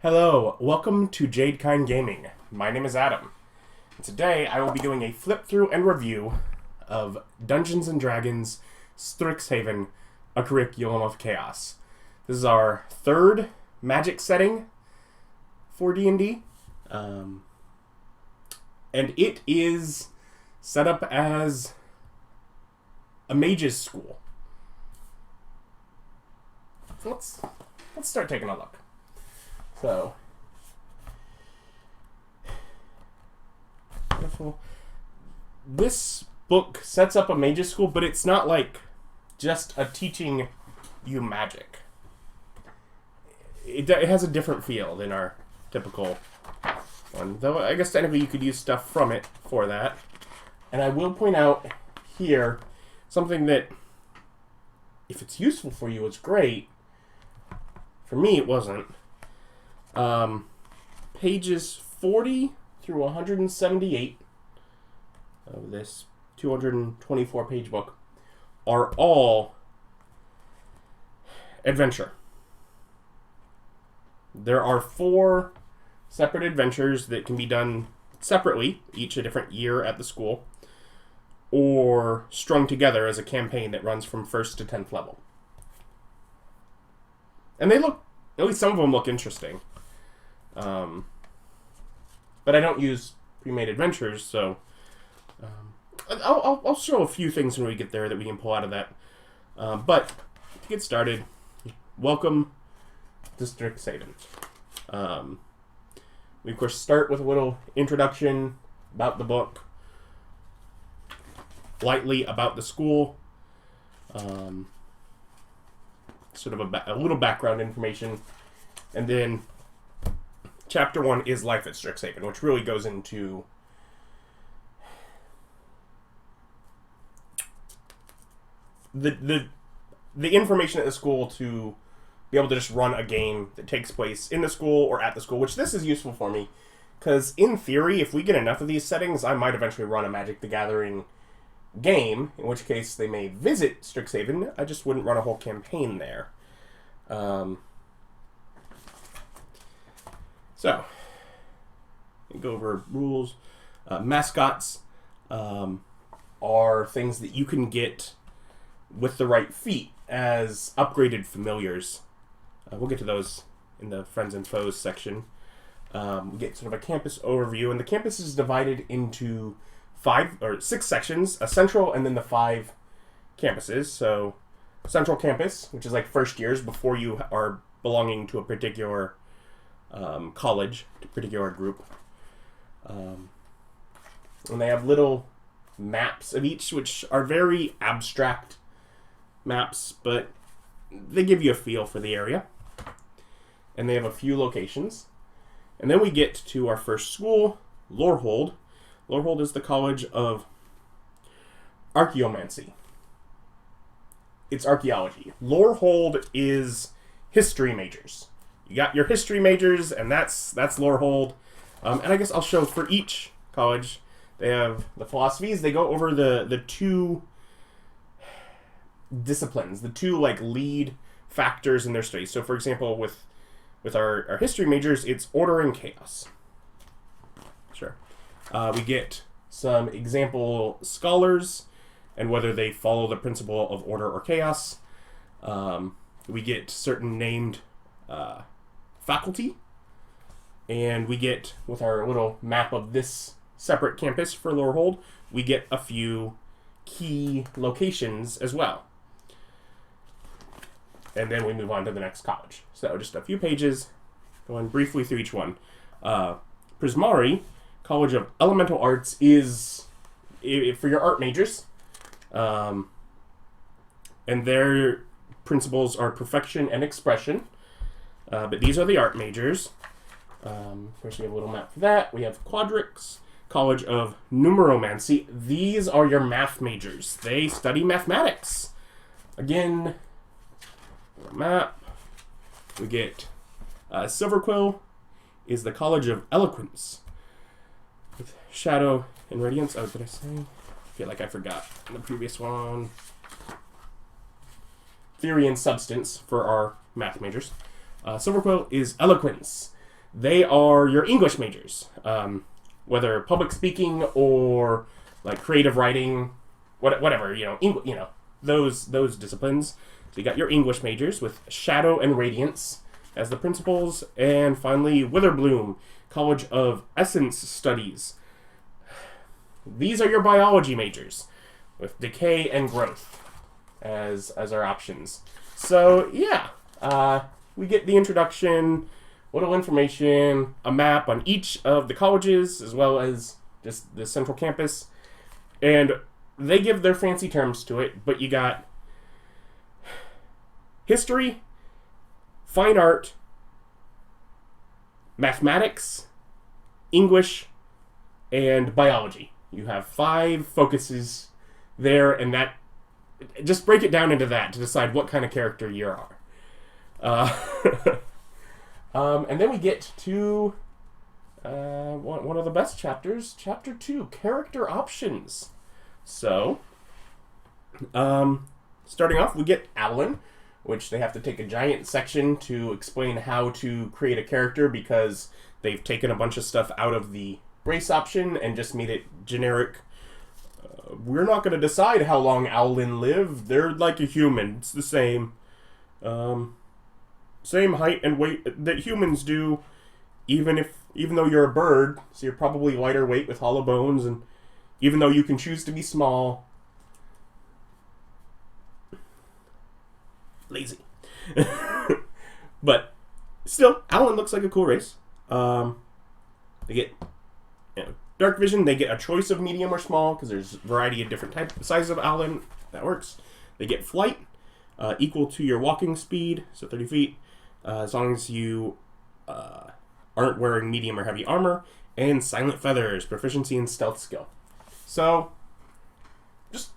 Hello, welcome to Jadekind Gaming. My name is Adam. Today I will be doing a flip through and review of Dungeons & Dragons Strixhaven, a Curriculum of Chaos. This is our third Magic setting for D&D. And it is set up as a mage's school. So let's start taking a look. So, this book sets up a mage's school, but it's not like just a teaching you magic. It has a different feel than our typical one, though I guess technically you could use stuff from it for that. And I will point out here something that, if it's useful for you, it's great. For me, it wasn't. Pages 40 through 178 of this 224-page book are all adventure. There are 4 separate adventures that can be done separately, each a different year at the school, or strung together as a campaign that runs from 1st to 10th level. And they look, at least some of them look interesting. But I don't use pre-made adventures, so I'll show a few things when we get there that we can pull out of that. But to get started, welcome to Strixhaven. We of course start with a little introduction about the book, lightly about the school, sort of a little background information, and then Chapter 1 is Life at Strixhaven, which really goes into the information at the school to be able to just run a game that takes place in the school or at the school, which this is useful for me, because in theory, if we get enough of these settings, I might eventually run a Magic the Gathering game, in which case they may visit Strixhaven. I just wouldn't run a whole campaign there. So, go over rules. Mascots are things that you can get with the right feat as upgraded familiars. We'll get to those in the Friends and Foes section. We get sort of a campus overview, and the campus is divided into 5 or 6 sections, a central and then the 5 campuses. So, central campus, which is like first years before you are belonging to a particular college, a particular group. And they have little maps of each, which are very abstract maps, but they give you a feel for the area. And they have a few locations. And then we get to our first school, Lorehold. Lorehold is the College of Archaeomancy. It's archaeology. Lorehold is history majors. You got your history majors, and that's Lorehold. And I guess I'll show for each college, they have the philosophies. They go over the 2 disciplines, the 2 like lead factors in their studies. So, for example, with our history majors, it's order and chaos. Sure. We get some example scholars and whether they follow the principle of order or chaos. We get certain named faculty, and we get, with our little map of this separate campus for Lorehold, we get a few key locations as well. And then we move on to the next college. So just a few pages, going briefly through each one. Prismari, College of Elemental Arts, is for your art majors. And their principles are perfection and expression. But these are the art majors. Of course, we have a little map for that. We have Quadrix, College of Numeromancy. These are your math majors. They study mathematics. Again, map. We get Silverquill is the College of Eloquence. With Shadow and Radiance. Oh, did I say? I feel like I forgot in the previous one. Theory and Substance for our math majors. Silverquill is Eloquence. They are your English majors, whether public speaking or like creative writing, whatever, those disciplines. So you got your English majors with Shadow and Radiance as the principals, and finally Witherbloom, College of Essence Studies. These are your biology majors with Decay and Growth as our options. So yeah, we get the introduction, little information, a map on each of the colleges as well as just the central campus, and they give their fancy terms to it, but you got history, fine art, mathematics, English, and biology. You have 5 focuses there, and that just break it down into that to decide what kind of character you are. And then we get to one of the best chapters, Chapter 2, Character Options. So, starting off, we get Alan, which they have to take a giant section to explain how to create a character because they've taken a bunch of stuff out of the race option and just made it generic. We're not going to decide how long Owlin lived. They're like a human. It's the same. Same height and weight that humans do, even though you're a bird, so you're probably lighter weight with hollow bones, and even though you can choose to be small. Lazy. But still, Alan looks like a cool race. They get dark vision. They get a choice of medium or small because there's a variety of different sizes of Alan. That works. They get flight, equal to your walking speed, so 30 feet, as long as you aren't wearing medium or heavy armor, and silent feathers, proficiency in stealth skill. So, just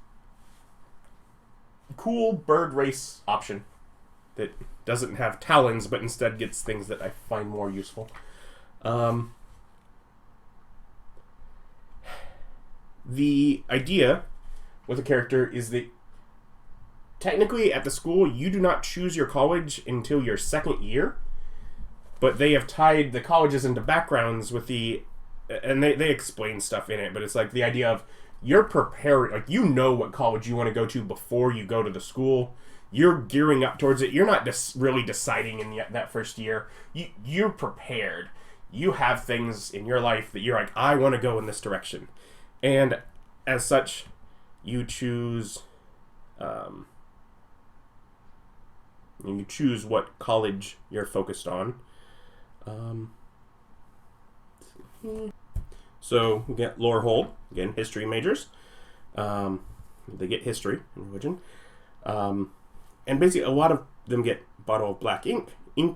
cool bird race option that doesn't have talons, but instead gets things that I find more useful. The idea with a character is that technically at the school you do not choose your college until your second year, but they have tied the colleges into backgrounds with and they explain stuff in it, but it's like the idea of you're preparing, like you know what college you want to go to before you go to the school. You're gearing up towards it. You're not really deciding in that first year. You're prepared. You have things in your life that you're like, I want to go in this direction. And as such, you choose what college you're focused on. So we get Lorehold, again, history majors. They get history and religion. And basically a lot of them get bottle of black ink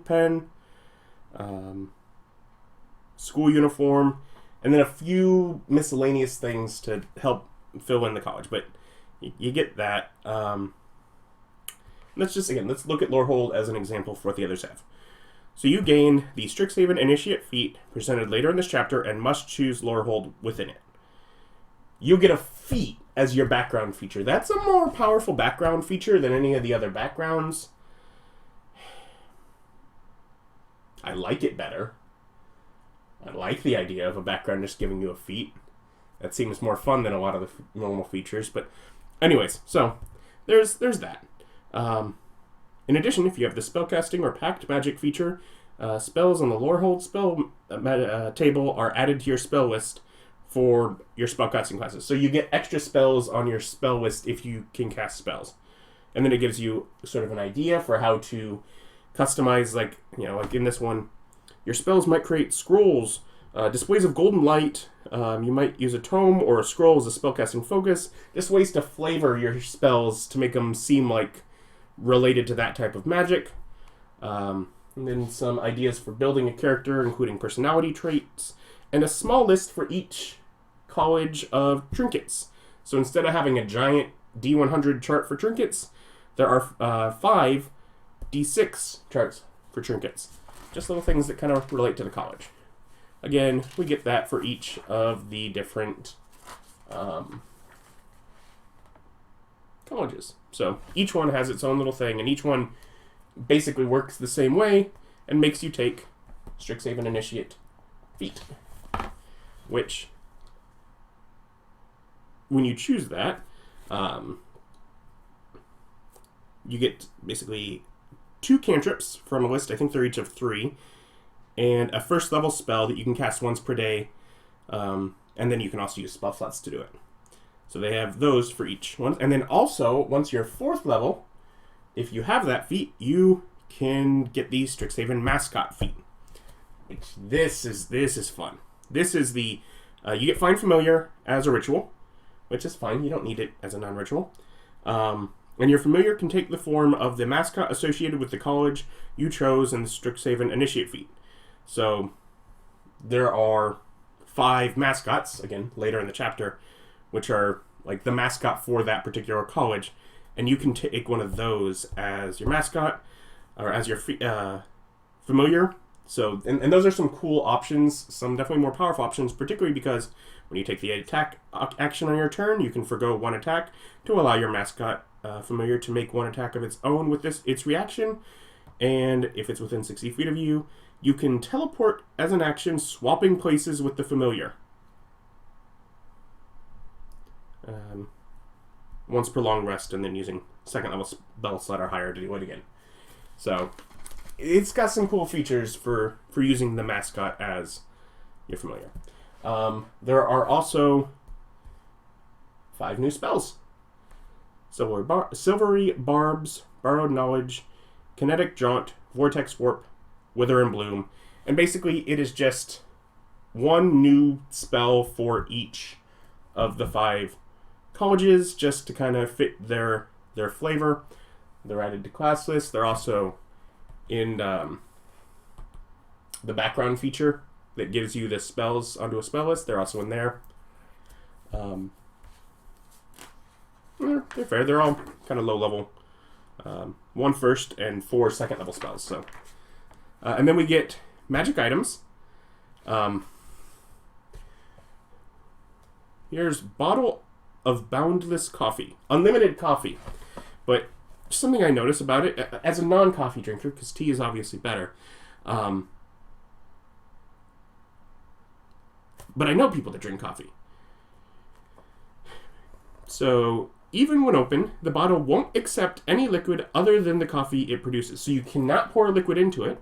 pen, school uniform, and then a few miscellaneous things to help fill in the college. But you get that. Let's look at Lorehold as an example for what the others have. So you gain the Strixhaven Initiate feat presented later in this chapter and must choose Lorehold within it. You get a feat as your background feature. That's a more powerful background feature than any of the other backgrounds. I like it better. I like the idea of a background just giving you a feat. That seems more fun than a lot of the normal features. But anyways, so there's that. In addition, if you have the spellcasting or packed magic feature, spells on the Lorehold spell table are added to your spell list for your spellcasting classes. So you get extra spells on your spell list if you can cast spells. And then it gives you sort of an idea for how to customize, like in this one, your spells might create scrolls, displays of golden light. You might use a tome or a scroll as a spellcasting focus. Just ways to flavor your spells to make them seem like related to that type of magic. And then some ideas for building a character, including personality traits, and a small list for each college of trinkets. So instead of having a giant D100 chart for trinkets, there are 5 D6 charts for trinkets. Just little things that kind of relate to the college. Again, we get that for each of the different colleges. So each one has its own little thing, and each one basically works the same way and makes you take Strixhaven Initiate feat, which, when you choose that, you get basically 2 cantrips from a list. I think they're each of 3, and a first level spell that you can cast once per day, and then you can also use spell slots to do it. So they have those for each one. And then also, once you're 4th level, if you have that feat, you can get the Strixhaven Mascot feat. Which this is fun. This is the you get Find Familiar as a ritual, which is fine. You don't need it as a non-ritual. And your familiar can take the form of the mascot associated with the college you chose in the Strixhaven Initiate feat. So there are 5 mascots, again, later in the chapter, which are like the mascot for that particular college, and you can take one of those as your mascot or as your familiar. So, and those are some cool options, some definitely more powerful options, particularly because when you take the attack action on your turn, you can forgo 1 attack to allow your mascot familiar to make 1 attack of its own with its reaction, and if it's within 60 feet of you, you can teleport as an action, swapping places with the familiar. Once per long rest, and then using 2nd level spell slot or higher to do it again. So it's got some cool features for using the mascot as your familiar. There are also 5 new spells. Silvery Barbs, Borrowed Knowledge, Kinetic Jaunt, Vortex Warp, Wither and Bloom. And basically it is just 1 new spell for each of the 5 colleges, just to kind of fit their flavor. They're added to class lists. They're also in the background feature that gives you the spells onto a spell list. They're also in there. They're fair. They're all kind of low level. 1 first and 4 second level spells. So, and then we get magic items. Here's Bottle of Boundless Coffee. Unlimited coffee. But something I notice about it, as a non-coffee drinker, because tea is obviously better, but I know people that drink coffee. So, even when open, the bottle won't accept any liquid other than the coffee it produces. So you cannot pour liquid into it.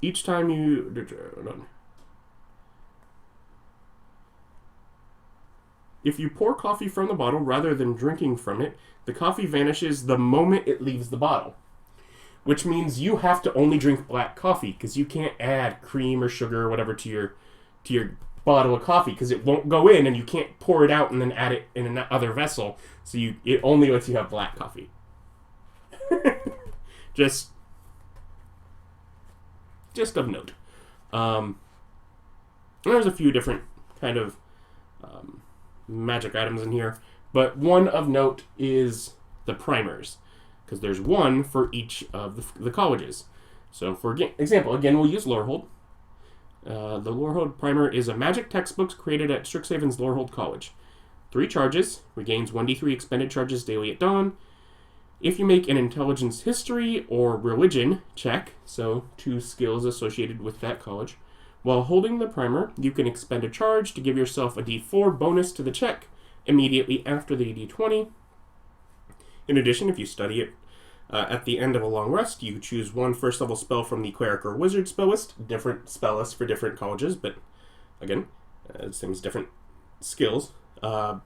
Each time you... If you pour coffee from the bottle rather than drinking from it, the coffee vanishes the moment it leaves the bottle. Which means you have to only drink black coffee, because you can't add cream or sugar or whatever to your bottle of coffee, because it won't go in, and you can't pour it out and then add it in another vessel. So it only lets you have black coffee. Just of note. There's a few different kind of magic items in here, but one of note is the primers, because there's 1 for each of the colleges. So for example, again, we'll use Lorehold. The Lorehold primer is a magic textbook created at Strixhaven's Lorehold College. 3 charges, regains 1d3 expended charges daily at dawn. If you make an intelligence, history, or religion check, so 2 skills associated with that college, while holding the primer, you can expend a charge to give yourself a d4 bonus to the check immediately after the d20. In addition, if you study it at the end of a long rest, you choose 1 first level spell from the Cleric or Wizard spell list. Different spell lists for different colleges, but again, same as different skills.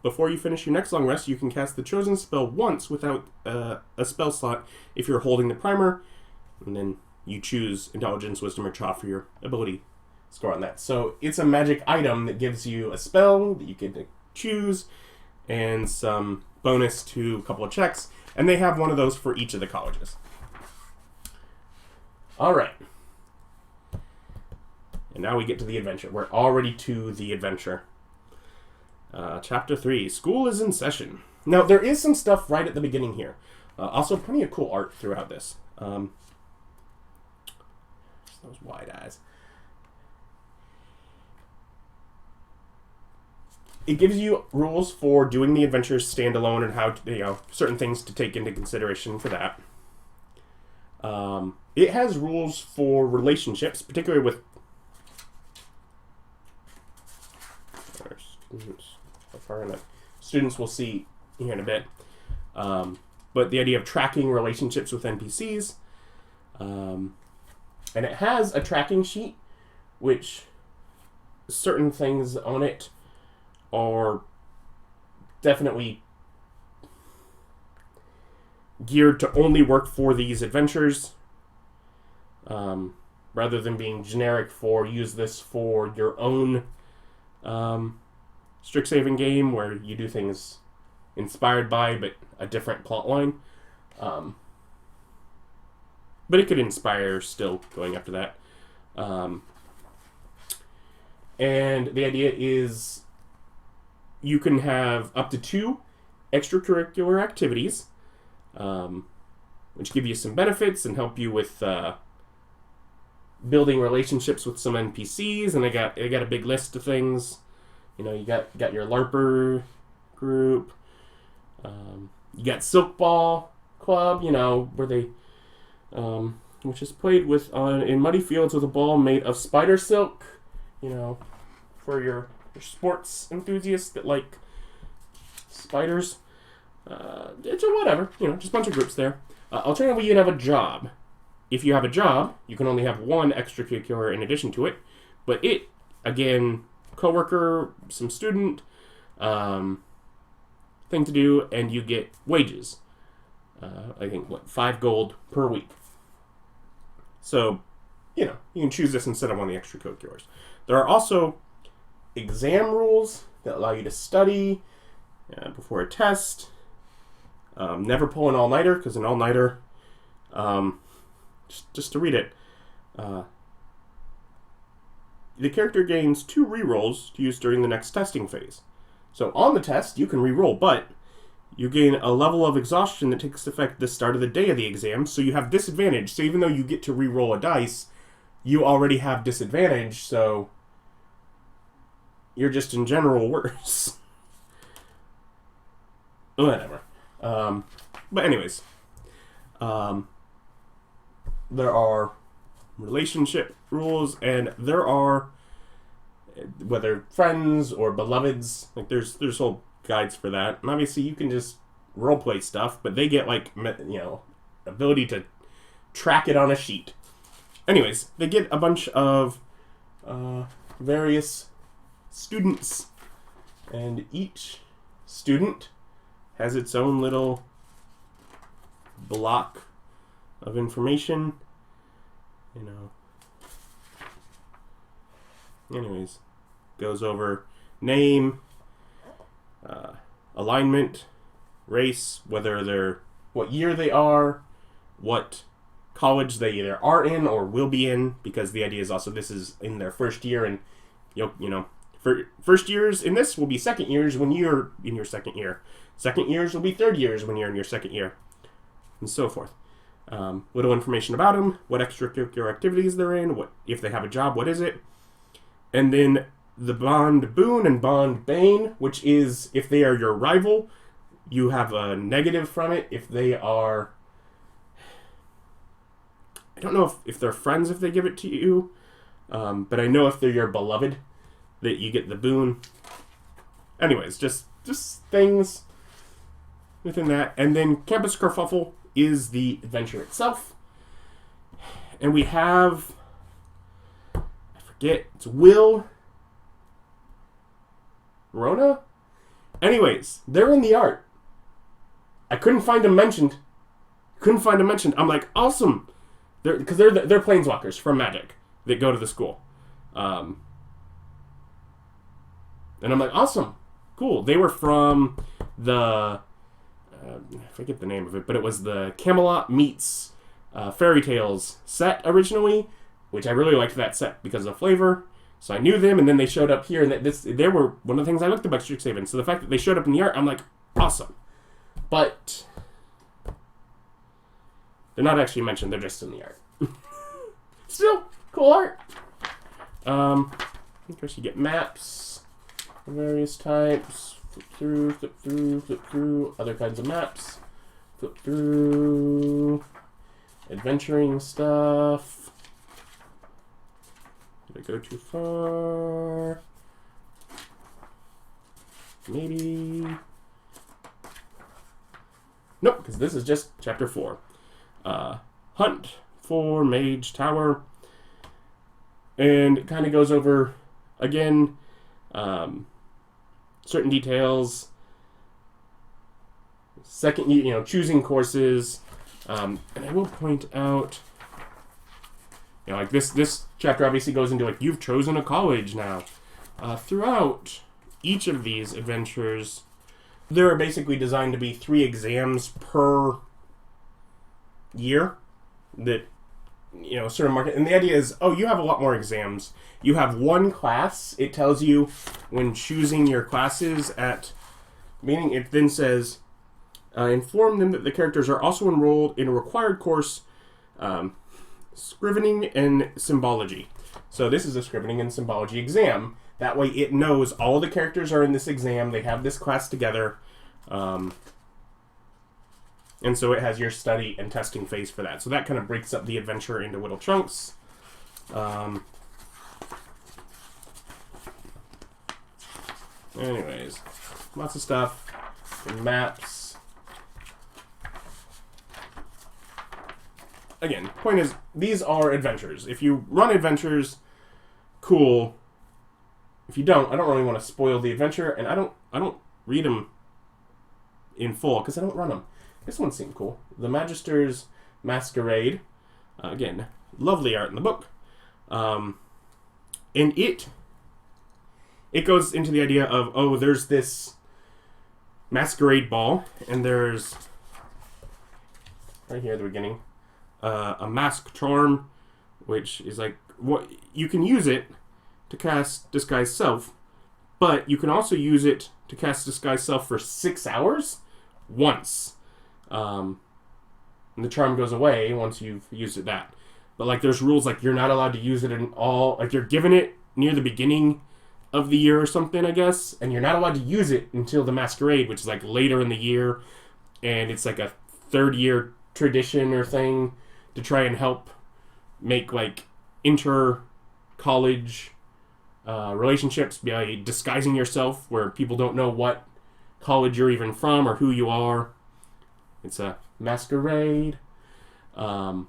Before you finish your next long rest, you can cast the chosen spell once without a spell slot if you're holding the primer, and then you choose Intelligence, Wisdom, or Cha for your ability score on that. So it's a magic item that gives you a spell that you can choose and some bonus to a couple of checks, and they have one of those for each of the colleges. All right. And now we get to the adventure. We're already to the adventure. Chapter 3, School is in Session. Now, there is some stuff right at the beginning here. Also, plenty of cool art throughout this. Those wide eyes. It gives you rules for doing the adventures standalone and how to, certain things to take into consideration for that. It has rules for relationships, particularly with our students. How far enough? Students will see here in a bit. But the idea of tracking relationships with NPCs. And it has a tracking sheet, which certain things on it are definitely geared to only work for these adventures, rather than being generic for use this for your own Strixhaven game where you do things inspired by but a different plot line. But it could inspire still going after that. And the idea is you can have up to 2 extracurricular activities, which give you some benefits and help you with building relationships with some NPCs. And I got a big list of things. You know, you got your LARPer group. You got Silk Ball Club, you know, where they, which is played with in muddy fields with a ball made of spider silk. You know, for your sports enthusiasts that like spiders. It's or whatever, you know, just a bunch of groups there. Alternatively, you can have a job. If you have a job, you can only have 1 extracurricular in addition to it. But it, again, coworker, some student, thing to do, and you get wages. I think, 5 gold per week. So, you know, you can choose this instead of one of the extracurriculars. There are also exam rules that allow you to study before a test. Never pull an all-nighter, because an all-nighter, just to read it, the character gains 2 rerolls to use during the next testing phase. So on the test, you can reroll, but you gain a level of exhaustion that takes effect at the start of the day of the exam, so you have disadvantage. So even though you get to reroll a dice, you already have disadvantage, so you're just in general worse. Whatever. But anyways, there are relationship rules, and there are, whether friends or beloveds, like there's whole guides for that. And obviously you can just roleplay stuff, but they get, like, you know, ability to track it on a sheet. Anyways, they get a bunch of various students, and each student has its own little block of information, you know. Anyways, goes over name, alignment, race, what year they are, what college they either are in or will be in, because the idea is also this is in their first year, and you know, first years in this will be second years when you're in your second year. Second years will be third years when you're in your second year, and so forth. Little information about them, what extracurricular activities they're in, what if they have a job, what is it, and then the bond boon and bond bane, which is if they are your rival, you have a negative from it. If they are, I don't know if they're friends if they give it to you, but I know if they're your beloved that you get the boon. Anyways, just things within that. And then Campus Kerfuffle is the adventure itself. And we have, I forget, it's Will, Rona? Anyways, they're in the art. I couldn't find them mentioned. I'm like, awesome. Because they're planeswalkers from Magic that go to the school. And I'm like, awesome. Cool. They were from the, I forget the name of it, but it was the Camelot meets Fairy Tales set originally, which I really liked that set because of flavor. So I knew them, and then they showed up here, and they were one of the things I liked about Strixhaven. So the fact that they showed up in the art, I'm like, awesome. But they're not actually mentioned, they're just in the art. Still, cool art. Of course, you get maps of various types. Flip through, other kinds of maps. Flip through. adventuring stuff. Did I go too far? Maybe. Nope, because this is just chapter 4. Hunt for Mage Tower. And it kind of goes over, again, certain details. Second, choosing courses. And I will point out, like this chapter obviously goes into, like, you've chosen a college now. Throughout each of these adventures, there are basically designed to be 3 exams per year that, sort of market. And the idea is, you have a lot more exams. You have one class. It tells you when choosing your classes meaning it then says, inform them that the characters are also enrolled in a required course, Scrivening and Symbology. So this is a Scrivening and Symbology exam. That way it knows all the characters are in this exam. They have this class together. And so it has your study and testing phase for that. So that kind of breaks up the adventure into little chunks. Anyways, lots of stuff. And maps. Again, point is, these are adventures. If you run adventures, cool. If you don't, I don't really want to spoil the adventure, and I don't read them in full because I don't run them. This one seemed cool. The Magister's Masquerade. Again, lovely art in the book. And it goes into the idea of, there's this masquerade ball, and there's, right here at the beginning, a mask charm, which is like, what you can use it to cast Disguise Self, but you can also use it to cast Disguise Self for 6 hours once. And the charm goes away once you've used it that. But, like, there's rules, like, you're not allowed to use it in all, like, you're given it near the beginning of the year or something, I guess, and you're not allowed to use it until the Masquerade, which is, like, later in the year, and it's, like, a third-year tradition or thing to try and help make, like, inter-college relationships by disguising yourself where people don't know what college you're even from or who you are. It's a masquerade. But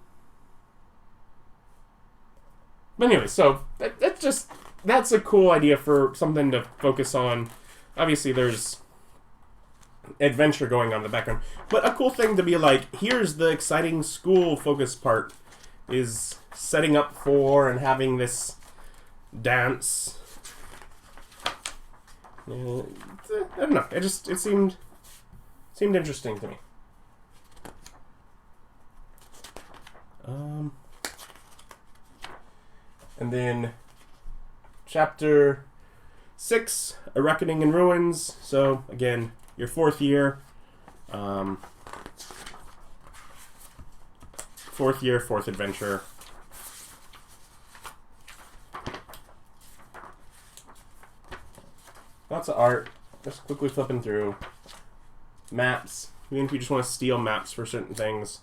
anyway, so that's a cool idea for something to focus on. Obviously, there's adventure going on in the background, but a cool thing to be like, here's the exciting school focus part, is setting up for and having this dance. I don't know. It seemed interesting to me. And then chapter 6, A Reckoning in Ruins. So again, your 4th year. 4th year, 4th adventure. Lots of art. Just quickly flipping through. Maps. Even if you just want to steal maps for certain things.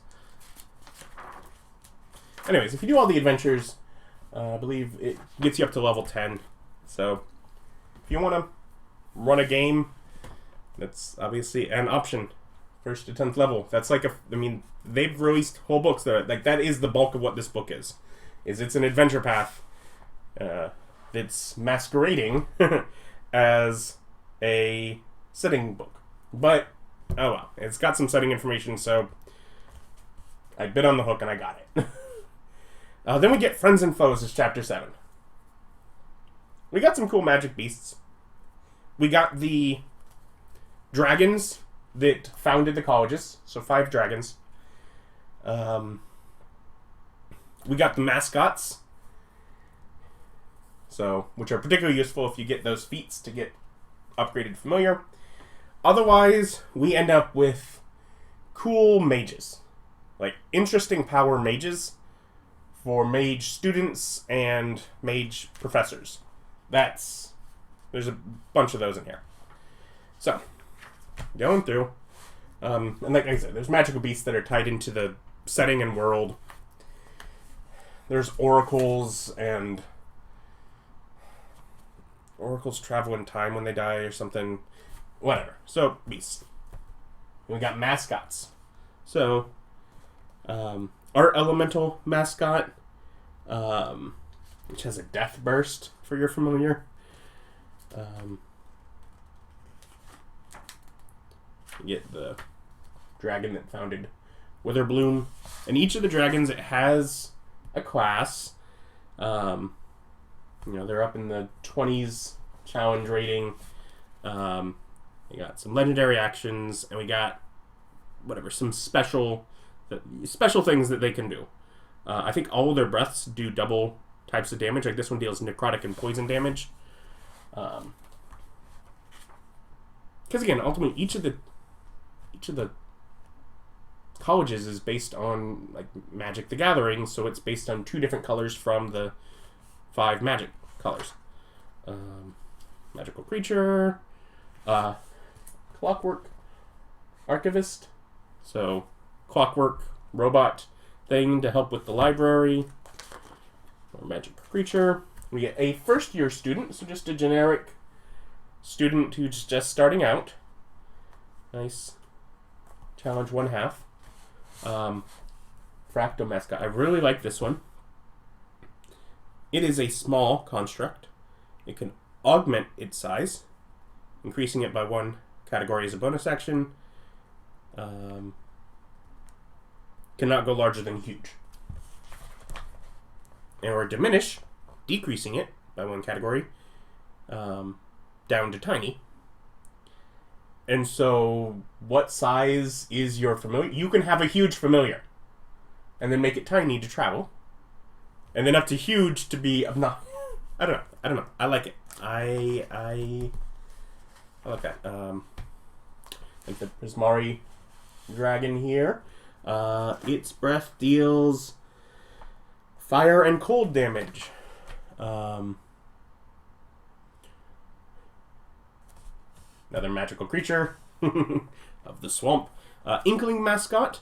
Anyways, if you do all the adventures, I believe it gets you up to level 10. So, if you want to run a game, that's obviously an option. 1st to 10th level. That's like they've released whole books that, like, that is the bulk of what this book is. It's an adventure path that's masquerading as a setting book. But, oh well. It's got some setting information, so I bit on the hook and I got it. Then we get Friends and Foes as chapter 7. We got some cool magic beasts. We got the dragons that founded the colleges, so 5 dragons. We got the mascots, so which are particularly useful if you get those feats to get upgraded familiar. Otherwise, we end up with cool mages, like interesting power mages for mage students and mage professors. There's a bunch of those in here. So, going through, and like I said, there's magical beasts that are tied into the setting and world. there's oracles, and oracles travel in time when they die or something. Whatever. So, beasts. And we got mascots. So, our elemental mascot, which has a death burst for your familiar. You get the dragon that founded Witherbloom. And each of the dragons, it has a class. They're up in the 20s challenge rating. We got some legendary actions, and we got some special things that they can do. I think all of their breaths do double types of damage. Like this one deals necrotic and poison damage. Because again, ultimately, each of the colleges is based on like Magic the Gathering, so it's based on 2 different colors from the 5 Magic colors. Magical creature, clockwork archivist, so clockwork robot thing to help with the library. Or magic creature. We get a first-year student, so just a generic student who's just starting out. Nice. Challenge 1/2. Fractal mascot. I really like this one. It is a small construct. It can augment its size, increasing it by 1 category as a bonus action. Cannot go larger than huge. Or diminish, decreasing it by 1 category down to tiny. And so, what size is your familiar? You can have a huge familiar, and then make it tiny to travel, and then up to huge to be obnoxious. I don't know. I like it. I like that. Like the Prismari dragon here. Its breath deals fire and cold damage. Another magical creature of the swamp. Inkling mascot.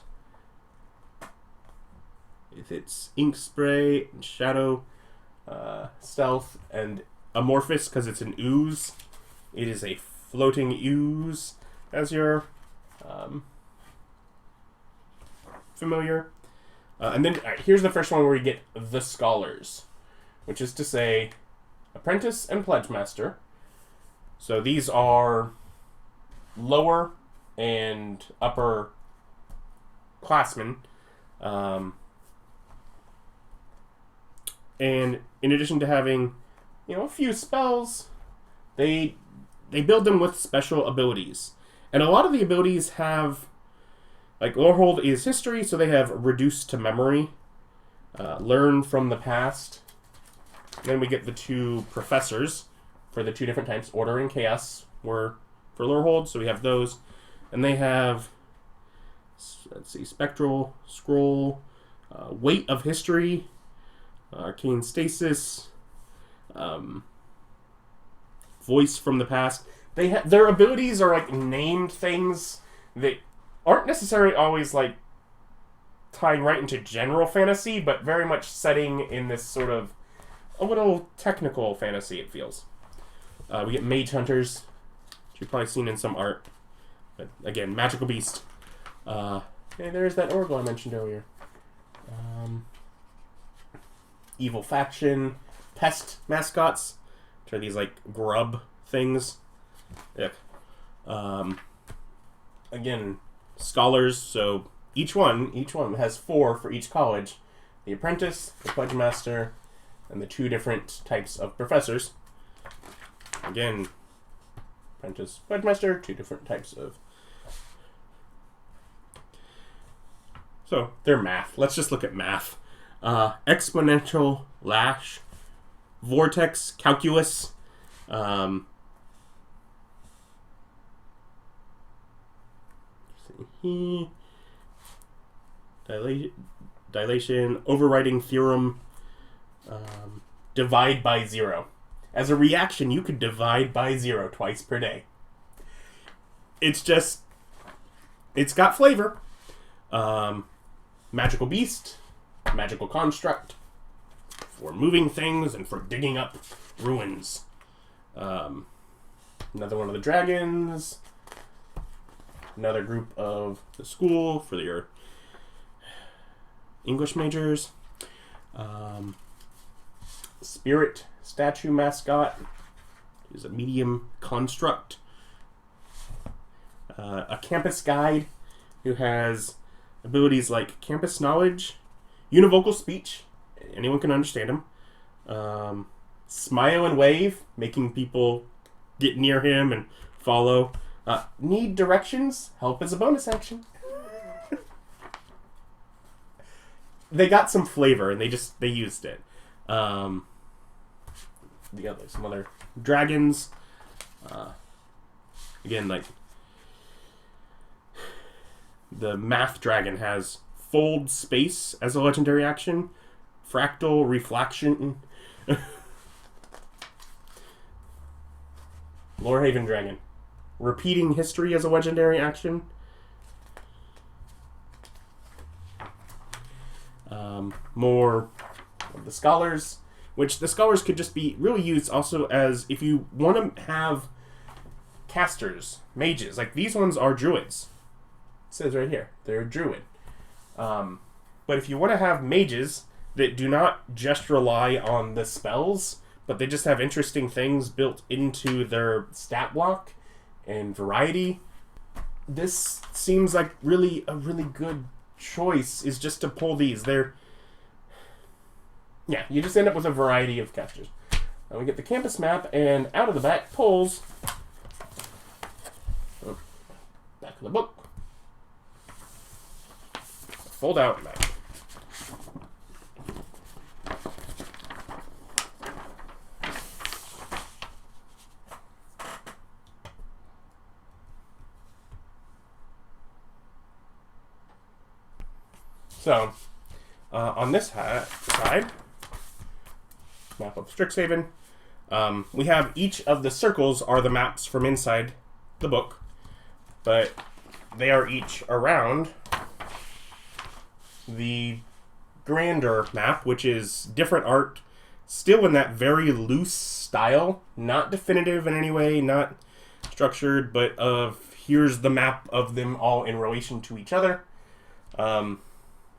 With its ink spray, and shadow, stealth, and amorphous because it's an ooze. It is a floating ooze as your familiar. And then here's the first one where you get the scholars, which is to say apprentice and pledge master. So these are lower and upper classmen. And in addition to having, a few spells, they build them with special abilities. And a lot of the abilities have, like Lorehold is history, so they have reduced to memory, learn from the past. Then we get the 2 professors for the 2 different types. Order and Chaos were for Lorehold, so we have those. And they have, Spectral, Scroll, Weight of History, Arcane Stasis, Voice from the Past. Their abilities are like named things that aren't necessarily always like tying right into general fantasy, but very much setting in this sort of a little technical fantasy, it feels. We get Mage Hunters, which you've probably seen in some art. But again, Magical Beast. Hey, there's that Oracle I mentioned earlier. Evil Faction, Pest mascots, which are these like grub things. Yep. Again, scholars, so each one has 4 for each college. The apprentice, the pledge master, and the 2 different types of professors. Again, apprentice, pledge master, 2 different types of. So, they're math. Let's just look at math. Exponential Lash, Vortex, Calculus, Dilation, Overriding Theorem, Divide by 0. As a reaction, you could divide by 0 twice per day. It's got flavor. Magical Beast, Magical Construct, for moving things and for digging up ruins. Another one of the dragons. Another group of the school for your English majors. Spirit statue mascot is a medium construct. A campus guide who has abilities like campus knowledge, univocal speech, anyone can understand him. Smile and wave, making people get near him and follow. Need directions, help as a bonus action. They got some flavor and they used it. Some other dragons. Again, like the math dragon has fold space as a legendary action, fractal reflection. Lorehaven dragon, repeating history as a legendary action. More of the scholars, which the scholars could just be really used also as if you want to have casters, mages. Like these ones are druids. It says right here, they're a druid. But if you want to have mages that do not just rely on the spells, but they just have interesting things built into their stat block and variety, this seems like a really good choice is just to pull these. You just end up with a variety of casters. Now we get the campus map, and out of the back pulls back of the book. Fold out map. So, on this side, map of Strixhaven, we have each of the circles are the maps from inside the book, but they are each around the grander map, which is different art, still in that very loose style, not definitive in any way, not structured, but here's the map of them all in relation to each other.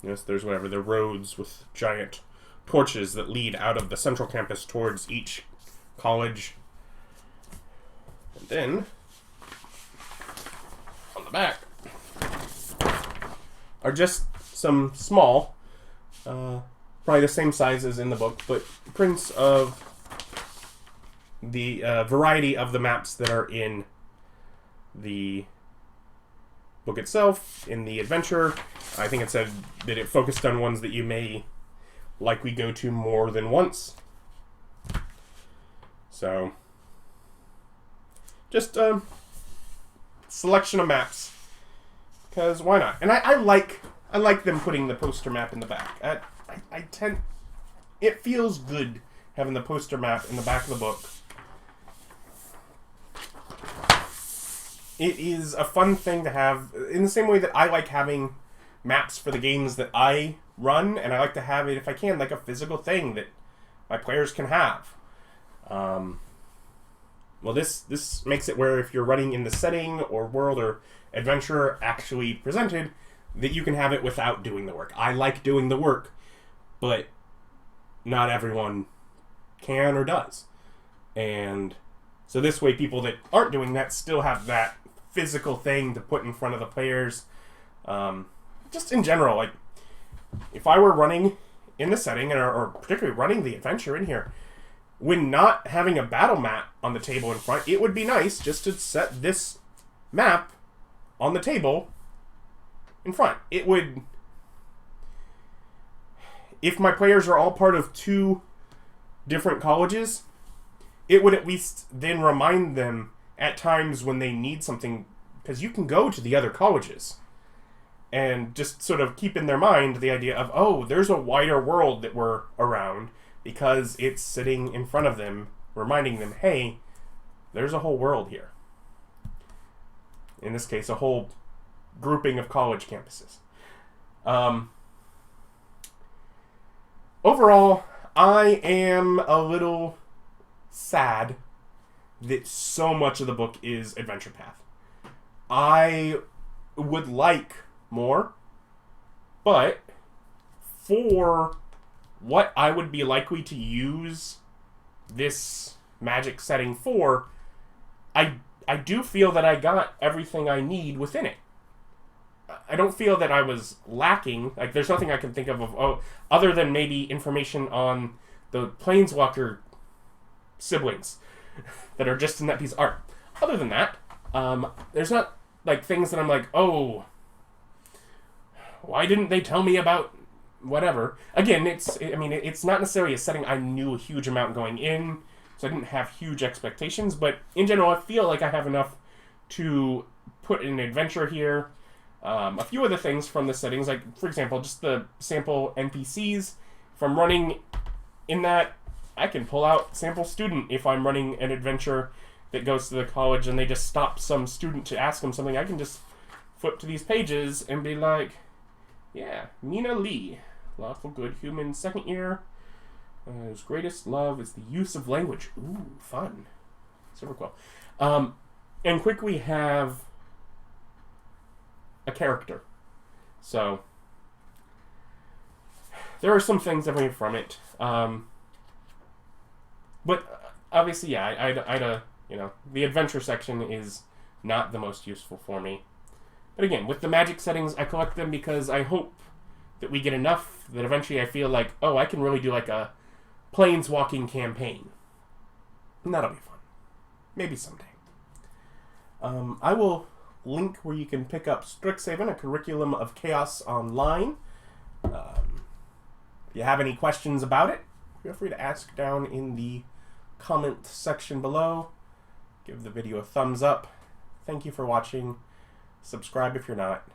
Yes, there's the roads with giant torches that lead out of the central campus towards each college. And then, on the back, are just some small, probably the same size as in the book, but prints of the variety of the maps that are in the book itself, in the adventure. I think it said that it focused on ones that you may likely go to more than once. So, just a selection of maps, because why not? And I like them putting the poster map in the back. It feels good having the poster map in the back of the book. It is a fun thing to have, in the same way that I like having maps for the games that I run, and I like to have it, if I can, like a physical thing that my players can have. Well, this makes it where if you're running in the setting or world or adventure actually presented, that you can have it without doing the work. I like doing the work, but not everyone can or does. And so this way, people that aren't doing that still have that physical thing to put in front of the players. Just in general, like, if I were running in the setting, or particularly running the adventure in here, when not having a battle map on the table in front, it would be nice just to set this map on the table in front. It would... If my players are all part of two different colleges, it would at least then remind them at times when they need something, because you can go to the other colleges and just sort of keep in their mind the idea of, oh, there's a wider world that we're around, because it's sitting in front of them, reminding them, hey, there's a whole world here. In this case, a whole grouping of college campuses. Overall, I am a little sad that so much of the book is adventure path. I would like more, but for what I would be likely to use this magic setting for, I do feel that I got everything I need within it. I don't feel that I was lacking. Like, there's nothing I can think of other than maybe information on the Planeswalker siblings that are just in that piece of art. Other than that, there's not, like, things that I'm like, oh, why didn't they tell me about whatever? Again, it's not necessarily a setting I knew a huge amount going in, so I didn't have huge expectations, but in general, I feel like I have enough to put in an adventure here. A few other things from the settings, like, for example, just the sample NPCs. If I'm running in that, I can pull out sample student if I'm running an adventure that goes to the college and they just stop some student to ask them something. I can just flip to these pages and be like, yeah, Mina Lee, lawful good human, second year. His greatest love is the use of language. Ooh, fun. Super cool. And quickly have a character. So there are some things that I from it. But obviously, yeah, the adventure section is not the most useful for me. But again, with the magic settings, I collect them because I hope that we get enough that eventually I feel like, oh, I can really do like a planeswalking campaign. And that'll be fun. Maybe someday. I will link where you can pick up Strixhaven, a curriculum of chaos online. If you have any questions about it, feel free to ask down in the comment section below. Give the video a thumbs up. Thank you for watching. Subscribe if you're not.